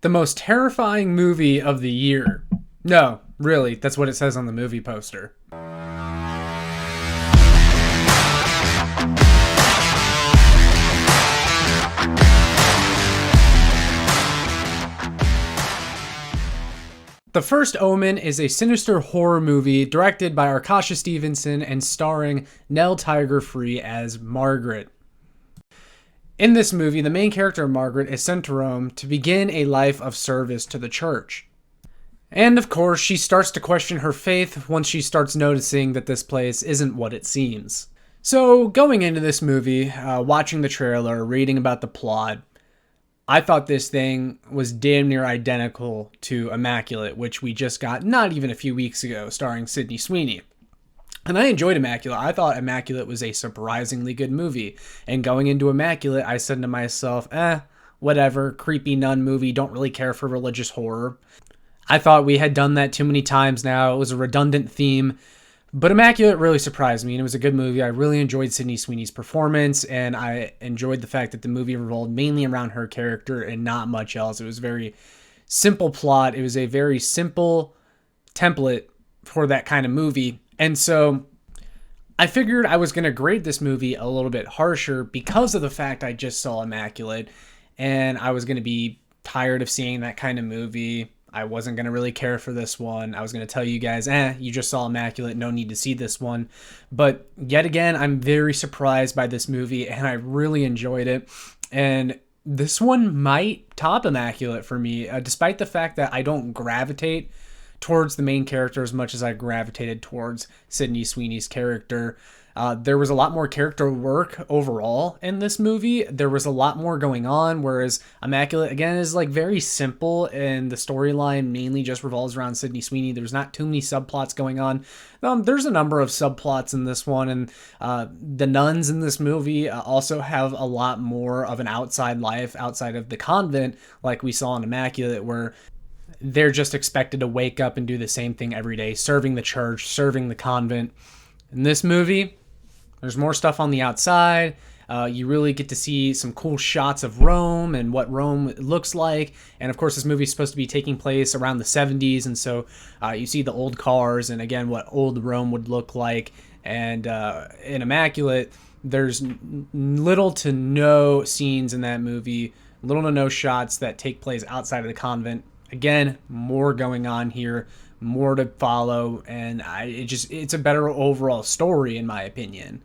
The most terrifying movie of the year. No, really, that's what it says on the movie poster. The First Omen is a sinister horror movie directed by Arkasha Stevenson and starring Nell Tiger as Margaret. In this movie, the main character, Margaret, is sent to Rome to begin a life of service to the church. And of course, she starts to question her faith once she starts noticing that this place isn't what it seems. So, going into this movie, watching the trailer, reading about the plot, I thought this thing was damn near identical to Immaculate, which we just got not even a few weeks ago, starring Sydney Sweeney. And I enjoyed Immaculate. I thought Immaculate was a surprisingly good movie. And going into Immaculate, I said to myself, whatever, creepy nun movie, don't really care for religious horror. I thought we had done that too many times now. It was a redundant theme. But Immaculate really surprised me, and it was a good movie. I really enjoyed Sydney Sweeney's performance, and I enjoyed the fact that the movie revolved mainly around her character and not much else. It was a very simple plot. It was a very simple template for that kind of movie. And so I figured I was going to grade this movie a little bit harsher because of the fact I just saw Immaculate, and I was going to be tired of seeing that kind of movie. I wasn't going to really care for this one. I was going to tell you guys, you just saw Immaculate, no need to see this one. But yet again, I'm very surprised by this movie, and I really enjoyed it. And this one might top Immaculate for me, despite the fact that I don't gravitate towards the main character as much as I gravitated towards Sydney Sweeney's character. There was a lot more character work overall in this movie. There was a lot more going on, whereas Immaculate, again, is like very simple, and the storyline mainly just revolves around Sydney Sweeney. There's not too many subplots going on. There's a number of subplots in this one, and the nuns in this movie also have a lot more of an outside life outside of the convent, like we saw in Immaculate, where they're just expected to wake up and do the same thing every day, serving the church, serving the convent. In this movie, there's more stuff on the outside. You really get to see some cool shots of Rome and what Rome looks like. And of course, this movie is supposed to be taking place around the 70s. And so you see the old cars and, again, what old Rome would look like. And in Immaculate, there's little to no scenes in that movie, little to no shots that take place outside of the convent. Again, more going on here, more to follow, and it's a better overall story in my opinion.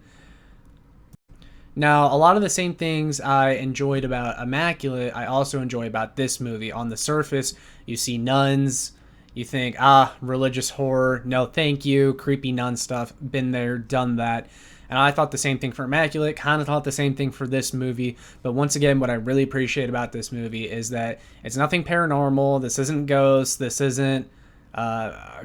Now, a lot of the same things I enjoyed about Immaculate, I also enjoy about this movie. On the surface, you see nuns, you think, religious horror, no thank you, creepy nun stuff, been there, done that. And I thought the same thing for Immaculate, kind of thought the same thing for this movie. But once again, what I really appreciate about this movie is that it's nothing paranormal. This isn't ghosts. This isn't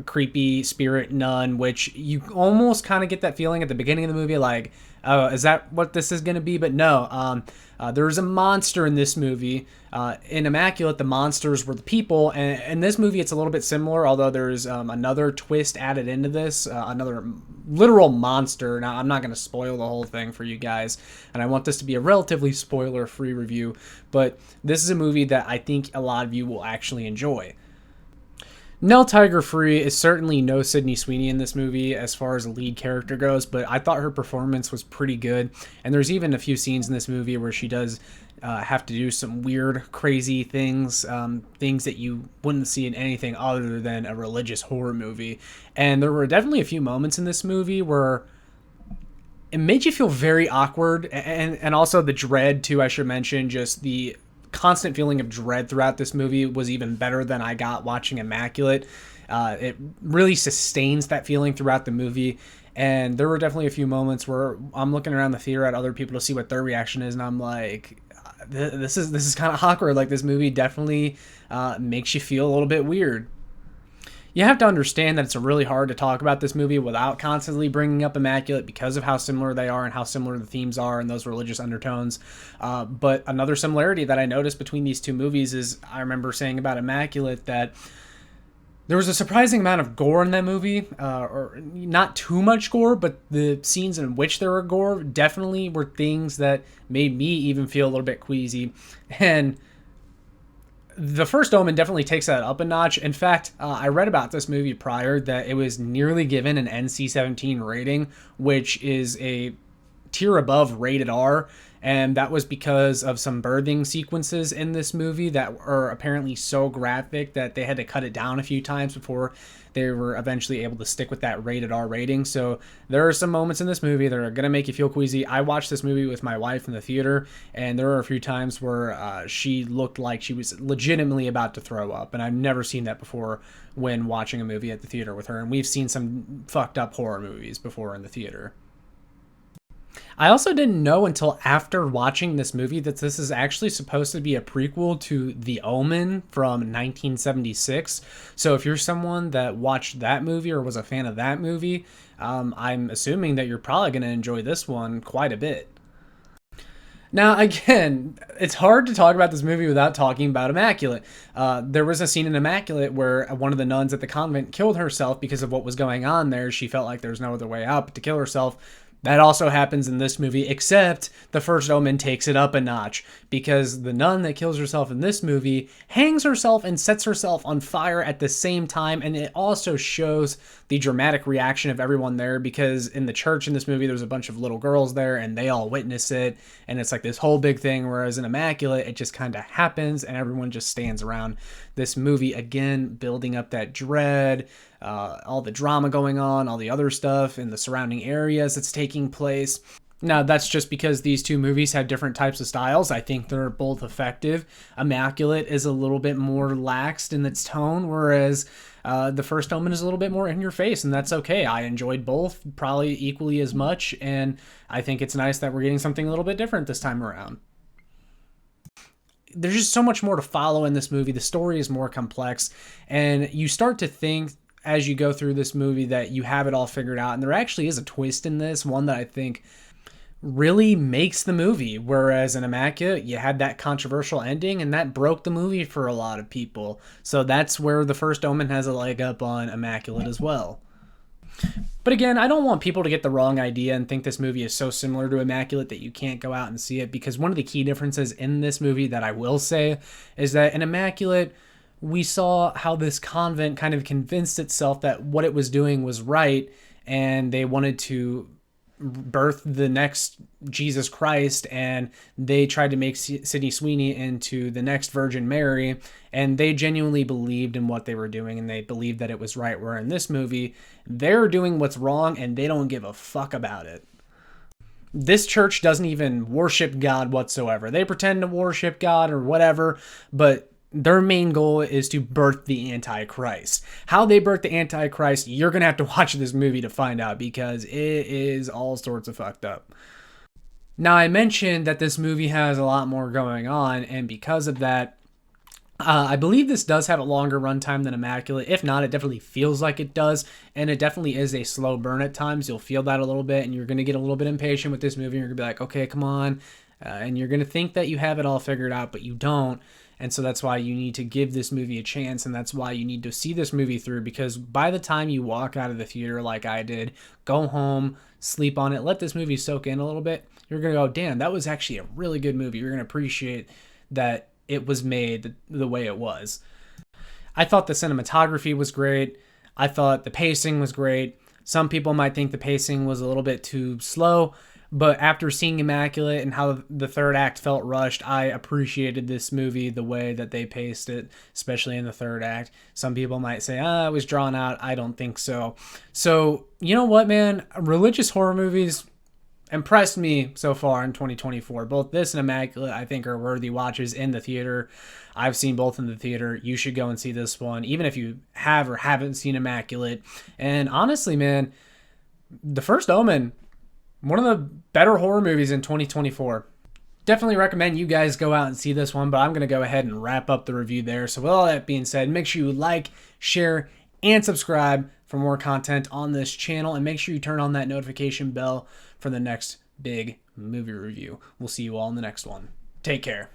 creepy spirit nun, which you almost kind of get that feeling at the beginning of the movie, like, oh, is that what this is going to be? But no, there's a monster in this movie. In Immaculate, the monsters were the people, and in this movie, it's a little bit similar, although there's another twist added into this, another literal monster. Now, I'm not going to spoil the whole thing for you guys, and I want this to be a relatively spoiler-free review, but this is a movie that I think a lot of you will actually enjoy. Nell Tiger is certainly no Sydney Sweeney in this movie as far as a lead character goes, but I thought her performance was pretty good. And there's even a few scenes in this movie where she does have to do some weird, crazy things, things that you wouldn't see in anything other than a religious horror movie. And there were definitely a few moments in this movie where it made you feel very awkward, and also the dread too, I should mention. Just the constant feeling of dread throughout this movie was even better than I got watching Immaculate. It really sustains that feeling throughout the movie, and there were definitely a few moments where I'm looking around the theater at other people to see what their reaction is, and I'm like, this is kind of awkward. Like, this movie definitely makes you feel a little bit weird. You have to understand that it's really hard to talk about this movie without constantly bringing up Immaculate because of how similar they are and how similar the themes are and those religious undertones. But another similarity that I noticed between these two movies is, I remember saying about Immaculate that there was a surprising amount of gore in that movie, or not too much gore, but the scenes in which there were gore definitely were things that made me even feel a little bit queasy. And The First Omen definitely takes that up a notch. In fact, I read about this movie prior that it was nearly given an NC-17 rating, which is a tier above rated R, and that was because of some birthing sequences in this movie that are apparently so graphic that they had to cut it down a few times before they were eventually able to stick with that rated R rating. So there are some moments in this movie that are going to make you feel queasy. I watched this movie with my wife in the theater, and there were a few times where she looked like she was legitimately about to throw up, and I've never seen that before when watching a movie at the theater with her, and we've seen some fucked up horror movies before in the theater. I also didn't know until after watching this movie that this is actually supposed to be a prequel to The Omen from 1976. So if you're someone that watched that movie or was a fan of that movie, I'm assuming that you're probably going to enjoy this one quite a bit. Now, again, it's hard to talk about this movie without talking about Immaculate. There was a scene in Immaculate where one of the nuns at the convent killed herself because of what was going on there. She felt like there was no other way out but to kill herself. That also happens in this movie, except the First Omen takes it up a notch, because the nun that kills herself in this movie hangs herself and sets herself on fire at the same time, and it also shows the dramatic reaction of everyone there, because in the church in this movie, there's a bunch of little girls there, and they all witness it, and it's like this whole big thing, whereas in Immaculate, it just kind of happens, and everyone just stands around this movie, again, building up that dread, all the drama going on, all the other stuff in the surrounding areas that's taking place. Now, that's just because these two movies have different types of styles. I think they're both effective. Immaculate is a little bit more laxed in its tone, whereas the First Omen is a little bit more in your face, and that's okay. I enjoyed both probably equally as much, and I think it's nice that we're getting something a little bit different this time around. There's just so much more to follow in this movie. The story is more complex, and you start to think as you go through this movie that you have it all figured out, and there actually is a twist in this, one that I think really makes the movie, whereas in Immaculate you had that controversial ending and that broke the movie for a lot of people. So that's where the First Omen has a leg up on Immaculate as well. But again, I don't want people to get the wrong idea and think this movie is so similar to Immaculate that you can't go out and see it, because one of the key differences in this movie that I will say is that in Immaculate, we saw how this convent kind of convinced itself that what it was doing was right, and they wanted to birth the next Jesus Christ, and they tried to make Sydney Sweeney into the next Virgin Mary, and they genuinely believed in what they were doing, and they believed that it was right, where in this movie, they're doing what's wrong, and they don't give a fuck about it. This church doesn't even worship God whatsoever. They pretend to worship God or whatever, but their main goal is to birth the Antichrist. How they birth the Antichrist, you're going to have to watch this movie to find out, because it is all sorts of fucked up. Now, I mentioned that this movie has a lot more going on, and because of that, I believe this does have a longer runtime than Immaculate. If not, it definitely feels like it does, and it definitely is a slow burn at times. You'll feel that a little bit, and you're going to get a little bit impatient with this movie. You're going to be like, okay, come on. And you're going to think that you have it all figured out, but you don't. And so that's why you need to give this movie a chance, and that's why you need to see this movie through, because by the time you walk out of the theater like I did, go home, sleep on it, let this movie soak in a little bit, you're going to go, damn, that was actually a really good movie. You're going to appreciate that it was made the way it was. I thought the cinematography was great. I thought the pacing was great. Some people might think the pacing was a little bit too slow, but after seeing Immaculate and how the third act felt rushed, I appreciated this movie the way that they paced it, especially in the third act. Some people might say, it was drawn out. I don't think so. So, you know what, man? Religious horror movies impressed me so far in 2024. Both this and Immaculate, I think, are worthy watches in the theater. I've seen both in the theater. You should go and see this one, even if you have or haven't seen Immaculate. And honestly, man, The First Omen, one of the better horror movies in 2024. Definitely recommend you guys go out and see this one, but I'm going to go ahead and wrap up the review there. So with all that being said, make sure you like, share, and subscribe for more content on this channel, and make sure you turn on that notification bell for the next big movie review. We'll see you all in the next one. Take care.